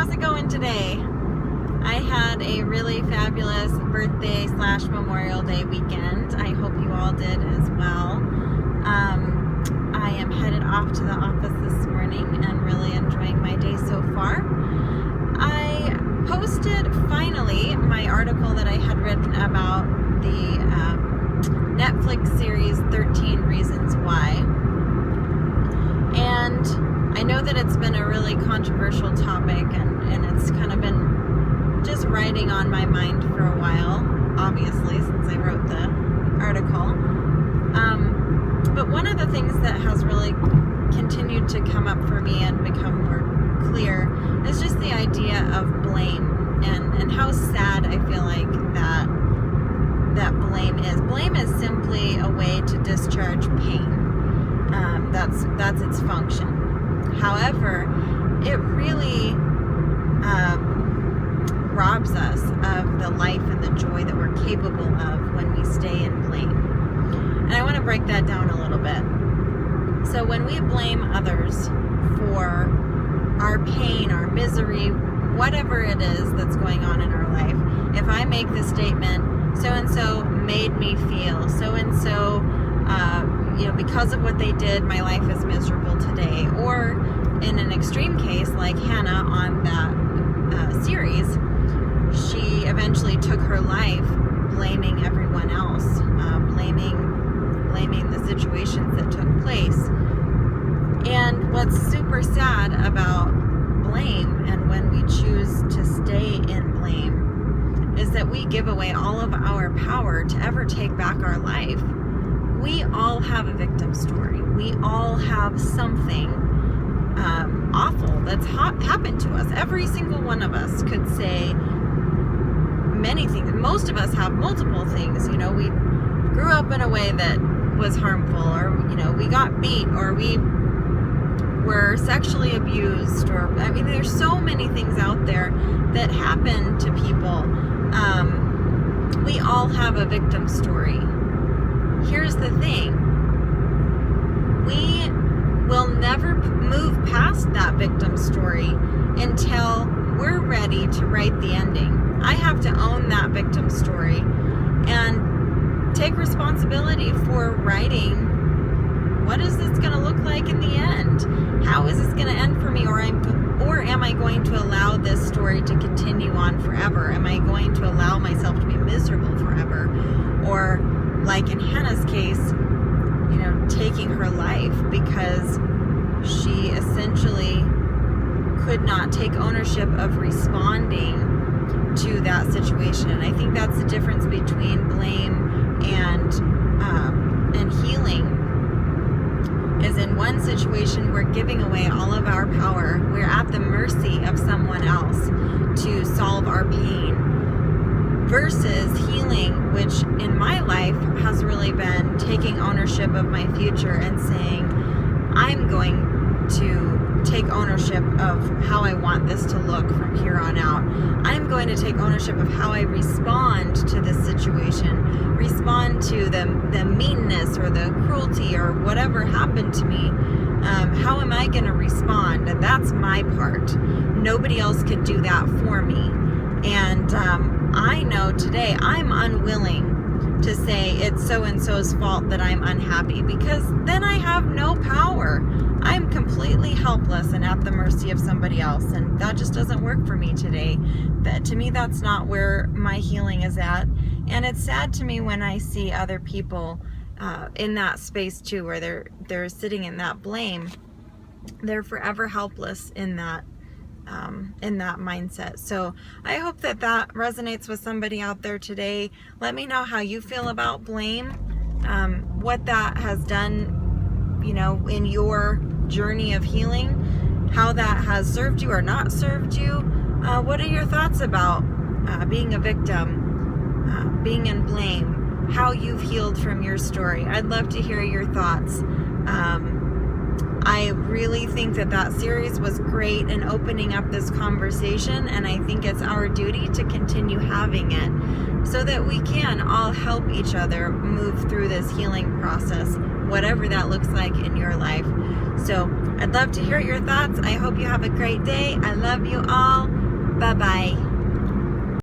how's it going today? I had a really fabulous birthday / Memorial Day weekend. I hope you all did as well. I am headed off to the office this morning and really enjoying my day so far. I posted finally my article that I had written about the Netflix series 13 Reasons Why. And I know that it's been a really controversial topic and it's kind of been just riding on my mind for a while, obviously, since I wrote the article. But one of the things that has really continued to come up for me and become more clear is just the idea of blame and how sad I feel like that blame is. Blame is simply a way to discharge pain. That's its function. However, it really robs us of the life and the joy that we're capable of when we stay in blame. And I want to break that down a little bit. So when we blame others for our pain, our misery, whatever it is that's going on in our life, if I make the statement, so-and-so made me feel, so-and-so, because of what they did, my life is miserable today. Or in an extreme case, like Hannah on that series, she eventually took her life blaming everyone else, blaming the situations that took place. And what's super sad about blame and when we choose to stay in blame is that we give away all of our power to ever take back our life. We all have a victim story. We all have something awful that's happened to us. Every single one of us could say many things. Most of us have multiple things. We grew up in a way that was harmful, or we got beat, or we were sexually abused, or there's so many things out there that happen to people. We all have a victim story. Here's the thing. We will never move past that victim story until we're ready to write the ending. I have to own that victim story and take responsibility for writing what is this going to look like in the end? How is this going to end for me? Or am I going to allow this story to continue on forever? Am I going to allow myself to be miserable forever? Or like in Hannah's case, taking her life because she essentially could not take ownership of responding to that situation. And I think that's the difference between blame and healing. Is in one situation we're giving away all of our power. We're at the mercy of someone else to solve our pain. Versus healing, which in my life has really been taking ownership of my future and saying, I'm going to take ownership of how I want this to look from here on out. I'm going to take ownership of how I respond to this situation, respond to the meanness or the cruelty or whatever happened to me. How am I going to respond? And that's my part. Nobody else could do that for me. And I know today I'm unwilling to say it's so-and-so's fault that I'm unhappy, because then I have no power. I'm completely helpless and at the mercy of somebody else, and that just doesn't work for me today. To me, that's not where my healing is at. And it's sad to me when I see other people in that space too, where they're sitting in that blame. They're forever helpless in that mindset. So I hope that resonates with somebody out there today. Let me know how you feel about blame, what that has done, in your journey of healing, how that has served you or not served you. What are your thoughts about being a victim, being in blame, how you've healed from your story? I'd love to hear your thoughts. I really think that series was great in opening up this conversation, and I think it's our duty to continue having it so that we can all help each other move through this healing process, whatever that looks like in your life. So I'd love to hear your thoughts. I hope you have a great day. I love you all. Bye-bye.